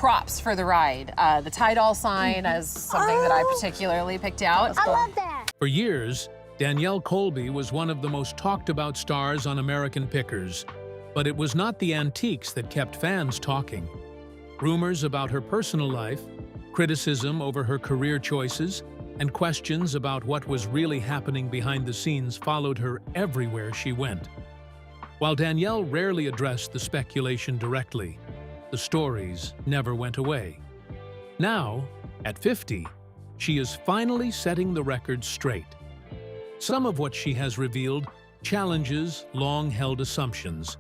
props for the ride. The tie-doll sign as something that I particularly picked out. I love that. For years, Danielle Colby was one of the most talked about stars on American Pickers, but it was not the antiques that kept fans talking. Rumors about her personal life, criticism over her career choices, and questions about what was really happening behind the scenes followed her everywhere she went. While Danielle rarely addressed the speculation directly, the stories never went away. Now, at 50, she is finally setting the record straight. Some of what she has revealed challenges long-held assumptions,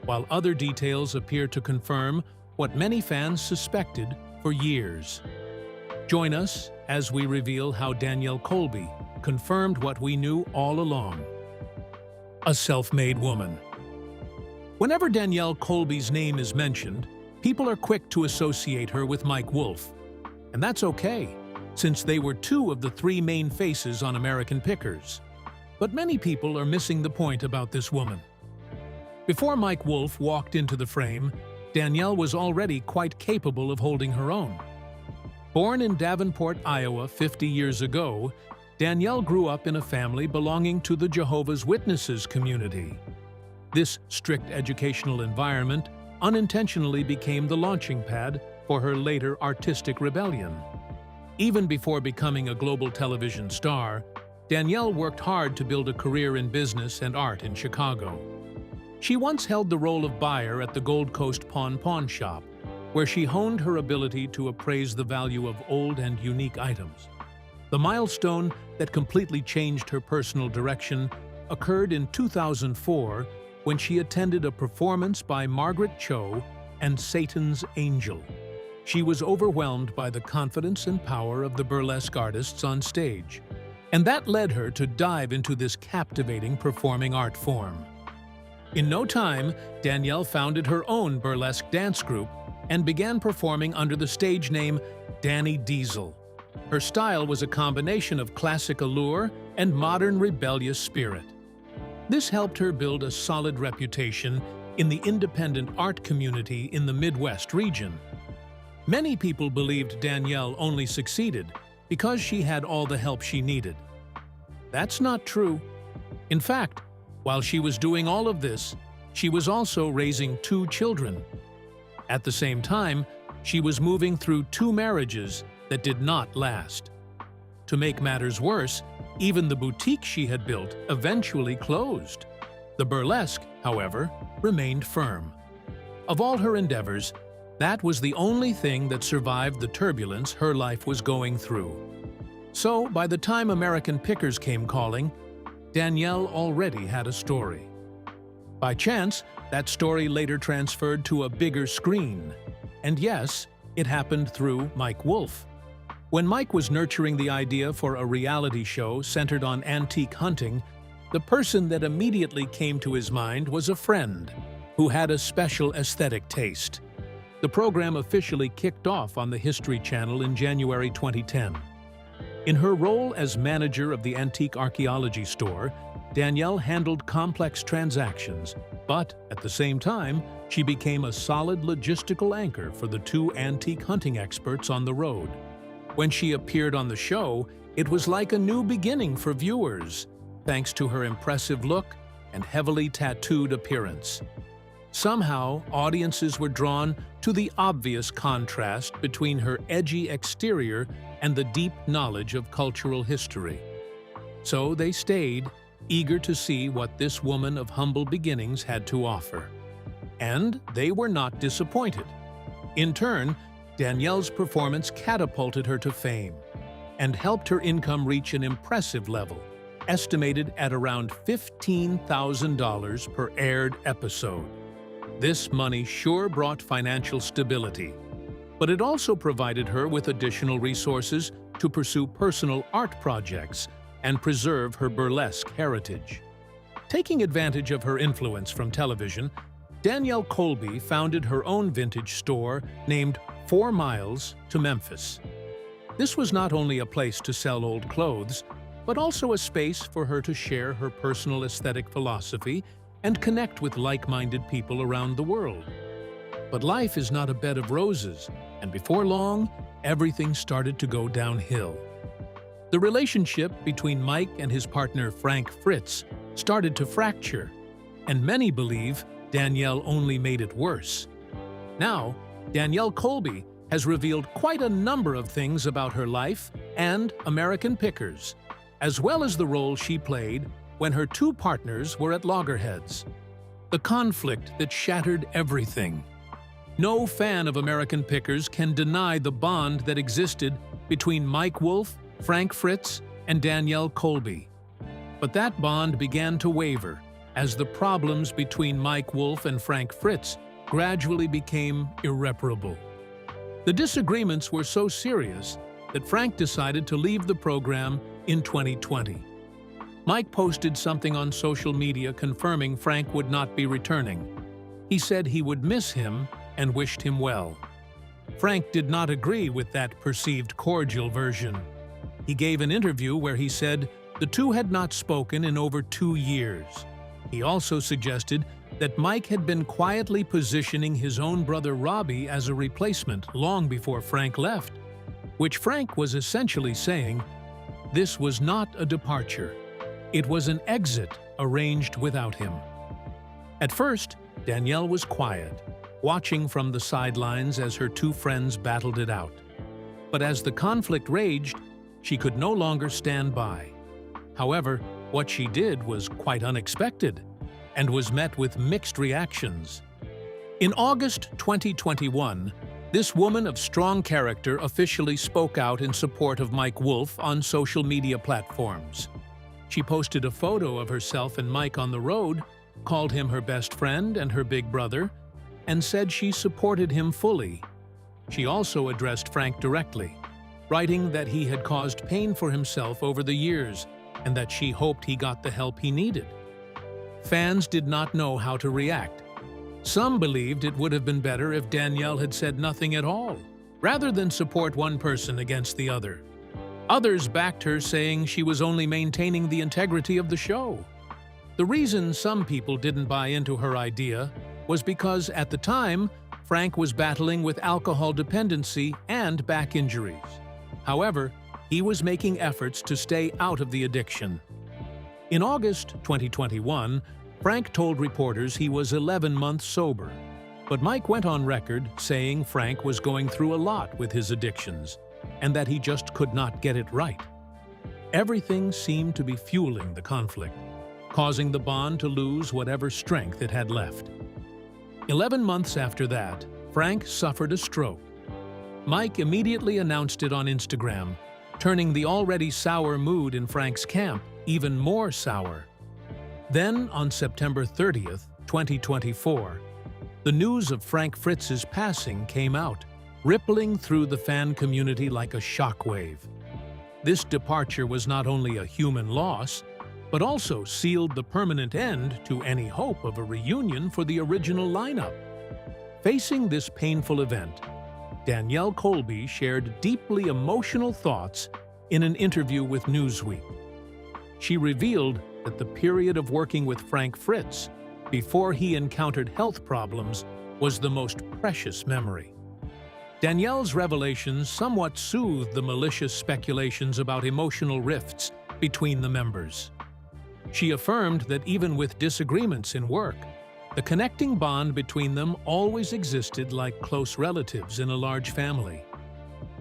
while other details appear to confirm what many fans suspected for years. Join us as we reveal how Danielle Colby confirmed what we knew all along. A self-made woman. Whenever Danielle Colby's name is mentioned, people are quick to associate her with Mike Wolfe. And that's okay, since they were two of the three main faces on American Pickers. But many people are missing the point about this woman. Before Mike Wolfe walked into the frame, Danielle was already quite capable of holding her own. Born in Davenport, Iowa 50 years ago, Danielle grew up in a family belonging to the Jehovah's Witnesses community. This strict educational environment unintentionally became the launching pad for her later artistic rebellion. Even before becoming a global television star, Danielle worked hard to build a career in business and art in Chicago. She once held the role of buyer at the Gold Coast Pawn Shop, where she honed her ability to appraise the value of old and unique items. The milestone that completely changed her personal direction occurred in 2004 when she attended a performance by Margaret Cho and Satan's Angel. She was overwhelmed by the confidence and power of the burlesque artists on stage, and that led her to dive into this captivating performing art form. In no time, Danielle founded her own burlesque dance group and began performing under the stage name Danny Diesel. Her style was a combination of classic allure and modern rebellious spirit. This helped her build a solid reputation in the independent art community in the Midwest region. Many people believed Danielle only succeeded because she had all the help she needed. That's not true. In fact, while she was doing all of this, she was also raising 2 children. At the same time, she was moving through 2 marriages that did not last. To make matters worse, even the boutique she had built eventually closed. The burlesque, however, remained firm. Of all her endeavors, that was the only thing that survived the turbulence her life was going through. So, by the time American Pickers came calling, Danielle already had a story. By chance, that story later transferred to a bigger screen. And yes, it happened through Mike Wolfe. When Mike was nurturing the idea for a reality show centered on antique hunting, the person that immediately came to his mind was a friend who had a special aesthetic taste. The program officially kicked off on the History Channel in January 2010. In her role as manager of the antique archaeology store, Danielle handled complex transactions, but at the same time, she became a solid logistical anchor for the 2 antique hunting experts on the road. When she appeared on the show, it was like a new beginning for viewers, thanks to her impressive look and heavily tattooed appearance. Somehow, audiences were drawn to the obvious contrast between her edgy exterior and the deep knowledge of cultural history. So they stayed, eager to see what this woman of humble beginnings had to offer. And they were not disappointed. In turn, Danielle's performance catapulted her to fame and helped her income reach an impressive level, estimated at around $15,000 per aired episode. This money sure brought financial stability, but it also provided her with additional resources to pursue personal art projects and preserve her burlesque heritage. Taking advantage of her influence from television, Danielle Colby founded her own vintage store named 4 Miles to Memphis. This was not only a place to sell old clothes, but also a space for her to share her personal aesthetic philosophy and connect with like-minded people around the world. But life is not a bed of roses, and before long, everything started to go downhill. The relationship between Mike and his partner Frank Fritz started to fracture, and many believe Danielle only made it worse. Now, Danielle Colby has revealed quite a number of things about her life and American Pickers, as well as the role she played when her two partners were at loggerheads. The conflict that shattered everything. No fan of American Pickers can deny the bond that existed between Mike Wolfe, Frank Fritz, and Danielle Colby. But that bond began to waver as the problems between Mike Wolfe and Frank Fritz gradually became irreparable. The disagreements were so serious that Frank decided to leave the program in 2020. Mike posted something on social media confirming Frank would not be returning. He said he would miss him and wished him well. Frank did not agree with that perceived cordial version. He gave an interview where he said the two had not spoken in over 2 years. He also suggested that Mike had been quietly positioning his own brother Robbie as a replacement long before Frank left, which Frank was essentially saying this was not a departure. It was an exit arranged without him. At first, Danielle was quiet, watching from the sidelines as her two friends battled it out. But as the conflict raged, she could no longer stand by. However, what she did was quite unexpected and was met with mixed reactions. In August 2021, this woman of strong character officially spoke out in support of Mike Wolfe on social media platforms. She posted a photo of herself and Mike on the road, called him her best friend and her big brother, and said she supported him fully. She also addressed Frank directly, writing that he had caused pain for himself over the years and that she hoped he got the help he needed. Fans did not know how to react. Some believed it would have been better if Danielle had said nothing at all, rather than support one person against the other. Others backed her, saying she was only maintaining the integrity of the show. The reason some people didn't buy into her idea was because, at the time, Frank was battling with alcohol dependency and back injuries. However, he was making efforts to stay out of the addiction. In August 2021, Frank told reporters he was 11 months sober, but Mike went on record saying Frank was going through a lot with his addictions and that he just could not get it right. Everything seemed to be fueling the conflict, causing the bond to lose whatever strength it had left. 11 months after that, Frank suffered a stroke. Mike immediately announced it on Instagram, turning the already sour mood in Frank's camp even more sour. Then, on September 30th, 2024, the news of Frank Fritz's passing came out, rippling through the fan community like a shockwave. This departure was not only a human loss, but also sealed the permanent end to any hope of a reunion for the original lineup. Facing this painful event, Danielle Colby shared deeply emotional thoughts in an interview with Newsweek. She revealed that the period of working with Frank Fritz, before he encountered health problems, was the most precious memory. Danielle's revelations somewhat soothed the malicious speculations about emotional rifts between the members. She affirmed that even with disagreements in work, the connecting bond between them always existed like close relatives in a large family.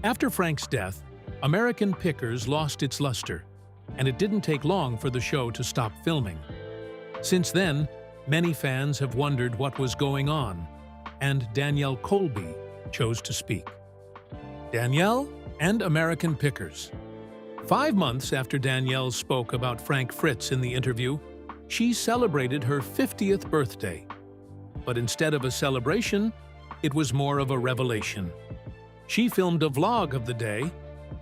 After Frank's death, American Pickers lost its luster, and it didn't take long for the show to stop filming. Since then, many fans have wondered what was going on, and Danielle Colby chose to speak. Danielle and American Pickers. 5 months after Danielle spoke about Frank Fritz in the interview, she celebrated her 50th birthday. But instead of a celebration, it was more of a revelation. She filmed a vlog of the day,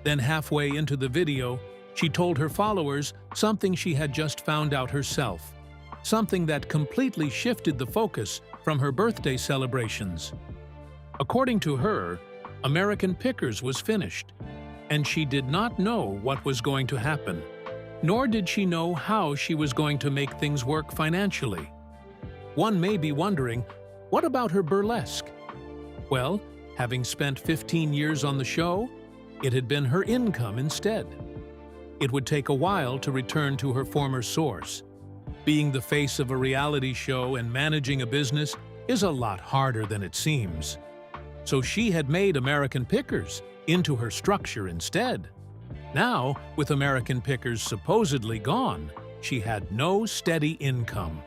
then halfway into the video, she told her followers something she had just found out herself, something that completely shifted the focus from her birthday celebrations. According to her, American Pickers was finished, and she did not know what was going to happen, nor did she know how she was going to make things work financially. One may be wondering, what about her burlesque? Well, having spent 15 years on the show, it had been her income instead. It would take a while to return to her former source. Being the face of a reality show and managing a business is a lot harder than it seems. So she had made American Pickers into her structure instead. Now, with American Pickers supposedly gone, she had no steady income.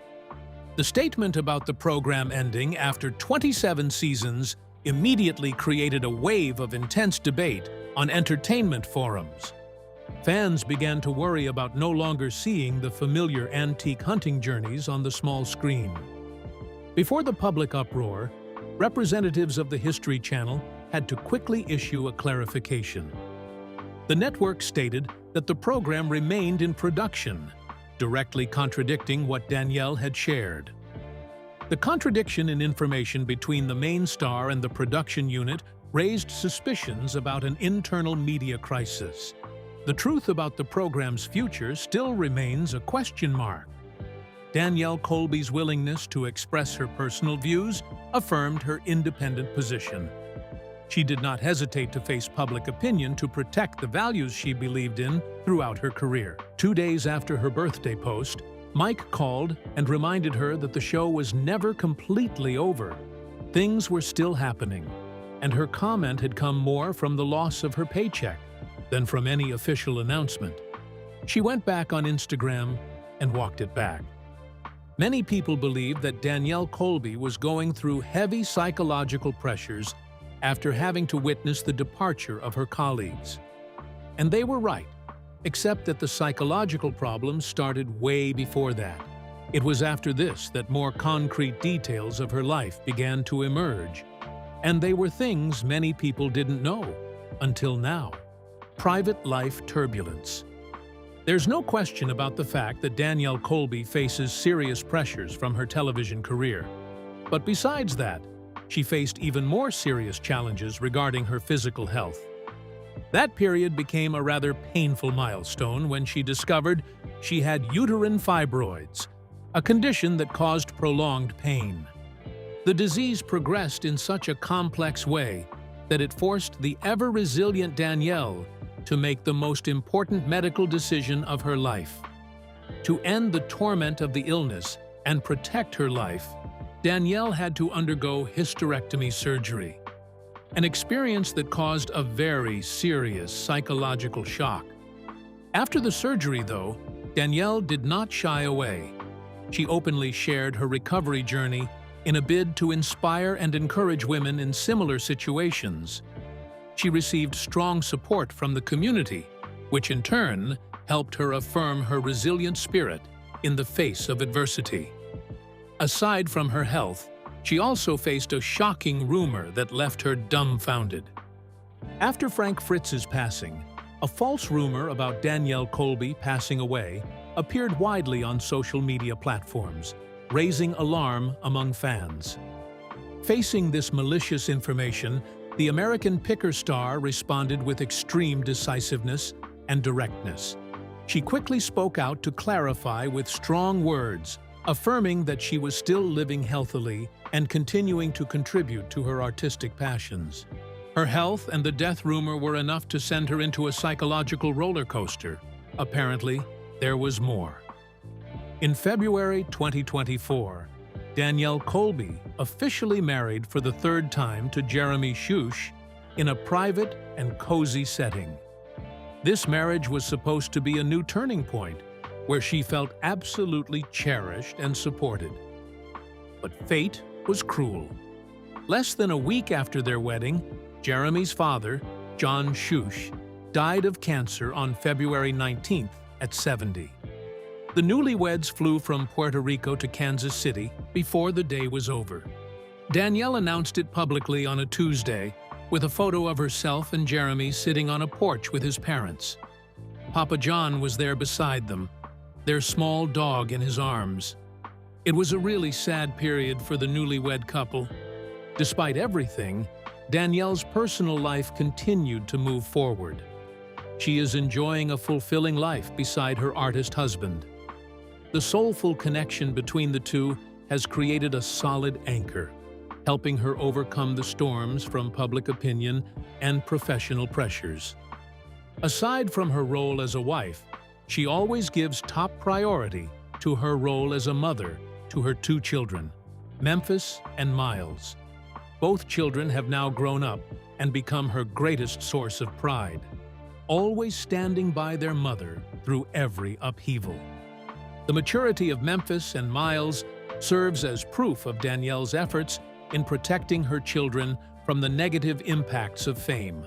The statement about the program ending after 27 seasons immediately created a wave of intense debate on entertainment forums. Fans began to worry about no longer seeing the familiar antique hunting journeys on the small screen. Before the public uproar, representatives of the History Channel had to quickly issue a clarification. The network stated that the program remained in production, directly contradicting what Danielle had shared. The contradiction in information between the main star and the production unit raised suspicions about an internal media crisis. The truth about the program's future still remains a question mark. Danielle Colby's willingness to express her personal views affirmed her independent position. She did not hesitate to face public opinion to protect the values she believed in throughout her career. 2 days after her birthday post, Mike called and reminded her that the show was never completely over. Things were still happening, and her comment had come more from the loss of her paycheck than from any official announcement. She went back on Instagram and walked it back. Many people believed that Danielle Colby was going through heavy psychological pressures after having to witness the departure of her colleagues. And they were right, except that the psychological problems started way before that. It was after this that more concrete details of her life began to emerge. And they were things many people didn't know until now. Private life turbulence. There's no question about the fact that Danielle Colby faces serious pressures from her television career. But besides that, she faced even more serious challenges regarding her physical health. That period became a rather painful milestone when she discovered she had uterine fibroids, a condition that caused prolonged pain. The disease progressed in such a complex way that it forced the ever-resilient Danielle to make the most important medical decision of her life. To end the torment of the illness and protect her life, Danielle had to undergo hysterectomy surgery, an experience that caused a very serious psychological shock. After the surgery, though, Danielle did not shy away. She openly shared her recovery journey in a bid to inspire and encourage women in similar situations. She received strong support from the community, which in turn helped her affirm her resilient spirit in the face of adversity. Aside from her health, she also faced a shocking rumor that left her dumbfounded. After Frank Fritz's passing, a false rumor about Danielle Colby passing away appeared widely on social media platforms, raising alarm among fans. Facing this malicious information, the American Picker star responded with extreme decisiveness and directness. She quickly spoke out to clarify with strong words, affirming that she was still living healthily and continuing to contribute to her artistic passions. Her health and the death rumor were enough to send her into a psychological roller coaster. Apparently, there was more. In February 2024, Danielle Colby officially married for the third time to Jeremy Shush in a private and cozy setting. This marriage was supposed to be a new turning point, where she felt absolutely cherished and supported. But fate was cruel. Less than a week after their wedding, Jeremy's father, John Shush, died of cancer on February 19th at 70. The newlyweds flew from Puerto Rico to Kansas City before the day was over. Danielle announced it publicly on a Tuesday with a photo of herself and Jeremy sitting on a porch with his parents. Papa John was there beside them, their small dog in his arms. It was a really sad period for the newlywed couple. Despite everything, Danielle's personal life continued to move forward. She is enjoying a fulfilling life beside her artist husband. The soulful connection between the two has created a solid anchor, helping her overcome the storms from public opinion and professional pressures. Aside from her role as a wife, she always gives top priority to her role as a mother to her two children, Memphis and Miles. Both children have now grown up and become her greatest source of pride, always standing by their mother through every upheaval. The maturity of Memphis and Miles serves as proof of Danielle's efforts in protecting her children from the negative impacts of fame.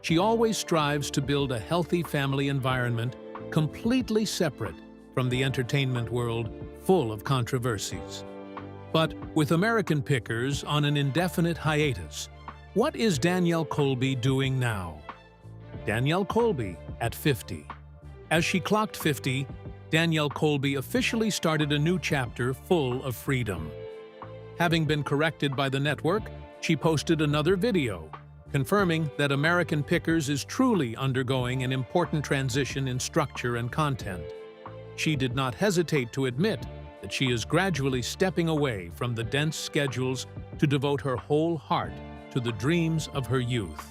She always strives to build a healthy family environment completely separate from the entertainment world full of controversies. But with American Pickers on an indefinite hiatus, what is Danielle Colby doing now? Danielle Colby at 50. As she clocked 50, Danielle Colby officially started a new chapter full of freedom. Having been corrected by the network, she posted another video, confirming that American Pickers is truly undergoing an important transition in structure and content. She did not hesitate to admit that she is gradually stepping away from the dense schedules to devote her whole heart to the dreams of her youth.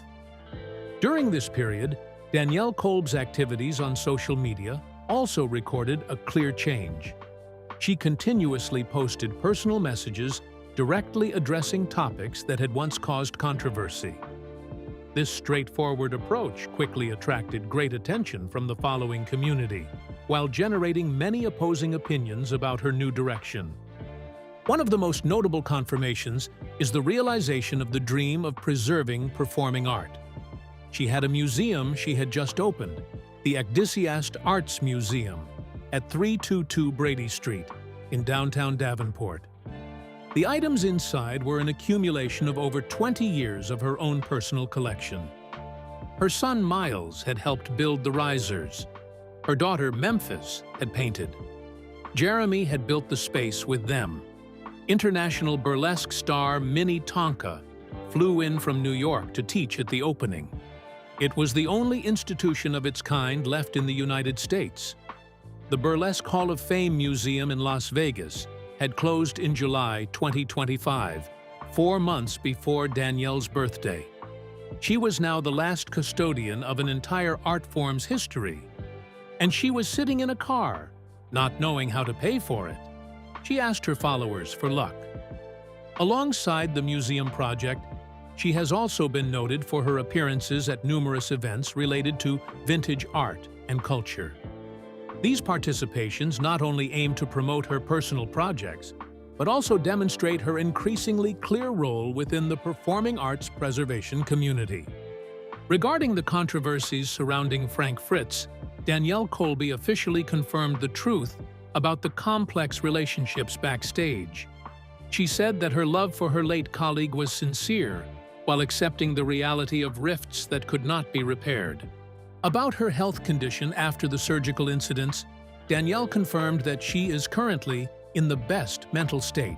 During this period, Danielle Colby's activities on social media also recorded a clear change. She continuously posted personal messages directly addressing topics that had once caused controversy. This straightforward approach quickly attracted great attention from the following community, while generating many opposing opinions about her new direction. One of the most notable confirmations is the realization of the dream of preserving performing art. She had a museum she had just opened, the Ecdysiast Arts Museum, at 322 Brady Street in downtown Davenport. The items inside were an accumulation of over 20 years of her own personal collection. Her son Miles had helped build the risers. Her daughter Memphis had painted. Jeremy had built the space with them. International burlesque star Minnie Tonka flew in from New York to teach at the opening. It was the only institution of its kind left in the United States. The Burlesque Hall of Fame Museum in Las Vegas had closed in July 2025, 4 months before Danielle's birthday. She was now the last custodian of an entire art form's history. And she was sitting in a car, not knowing how to pay for it. She asked her followers for luck. Alongside the museum project, she has also been noted for her appearances at numerous events related to vintage art and culture. These participations not only aim to promote her personal projects, but also demonstrate her increasingly clear role within the performing arts preservation community. Regarding the controversies surrounding Frank Fritz, Danielle Colby officially confirmed the truth about the complex relationships backstage. She said that her love for her late colleague was sincere, while accepting the reality of rifts that could not be repaired. About her health condition after the surgical incidents, Danielle confirmed that she is currently in the best mental state.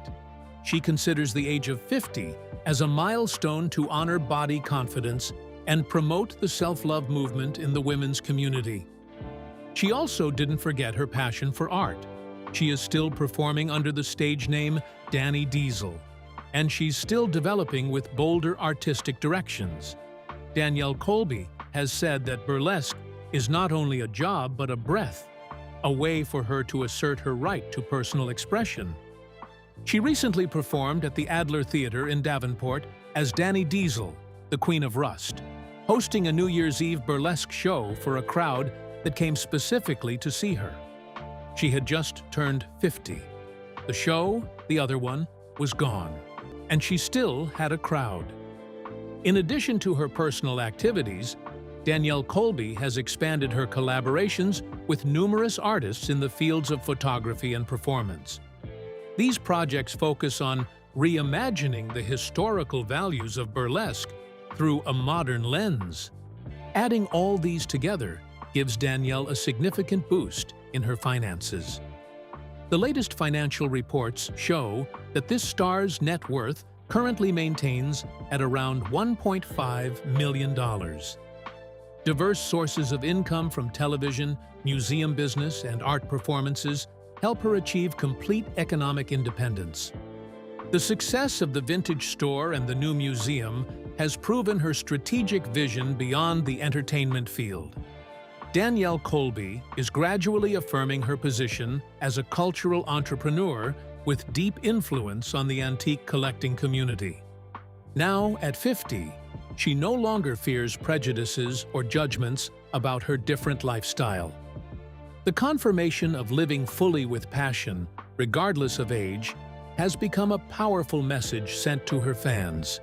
She considers the age of 50 as a milestone to honor body confidence and promote the self-love movement in the women's community. She also didn't forget her passion for art. She is still performing under the stage name Danny Diesel, and she's still developing with bolder artistic directions. Danielle Colby has said that burlesque is not only a job but a breath, a way for her to assert her right to personal expression. She recently performed at the Adler Theater in Davenport as Danny Diesel, the Queen of Rust, hosting a New Year's Eve burlesque show for a crowd that came specifically to see her. She had just turned 50. The show, the other one, was gone, and she still had a crowd. In addition to her personal activities, Danielle Colby has expanded her collaborations with numerous artists in the fields of photography and performance. These projects focus on reimagining the historical values of burlesque through a modern lens. Adding all these together gives Danielle a significant boost in her finances. The latest financial reports show that this star's net worth currently maintains at around $1.5 million. Diverse sources of income from television, museum business, and art performances help her achieve complete economic independence. The success of the vintage store and the new museum has proven her strategic vision beyond the entertainment field. Danielle Colby is gradually affirming her position as a cultural entrepreneur with deep influence on the antique collecting community. Now, at 50, she no longer fears prejudices or judgments about her different lifestyle. The confirmation of living fully with passion, regardless of age, has become a powerful message sent to her fans.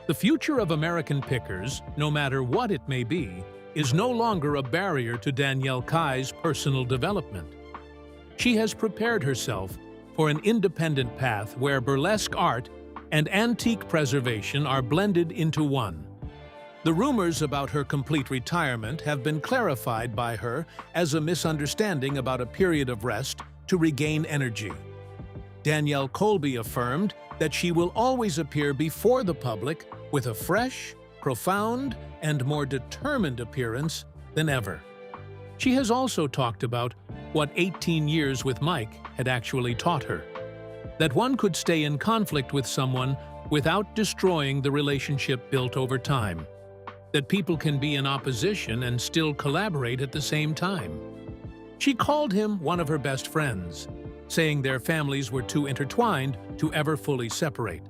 The future of American pickers, no matter what it may be, is no longer a barrier to Danielle Colby's personal development. She has prepared herself for an independent path where burlesque art and antique preservation are blended into one. The rumors about her complete retirement have been clarified by her as a misunderstanding about a period of rest to regain energy. Danielle Colby affirmed that she will always appear before the public with a fresh, profound, and more determined appearance than ever. She has also talked about what 18 years with Mike had actually taught her. That one could stay in conflict with someone without destroying the relationship built over time. That people can be in opposition and still collaborate at the same time. She called him one of her best friends, saying their families were too intertwined to ever fully separate.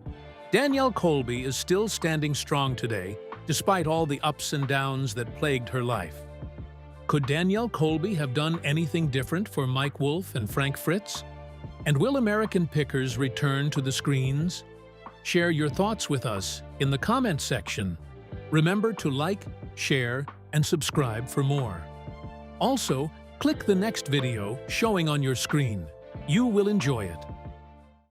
Danielle Colby is still standing strong today, despite all the ups and downs that plagued her life. Could Danielle Colby have done anything different for Mike Wolfe and Frank Fritz? And will American pickers return to the screens? Share your thoughts with us in the comments section. Remember to like, share, and subscribe for more. Also, click the next video showing on your screen. You will enjoy it.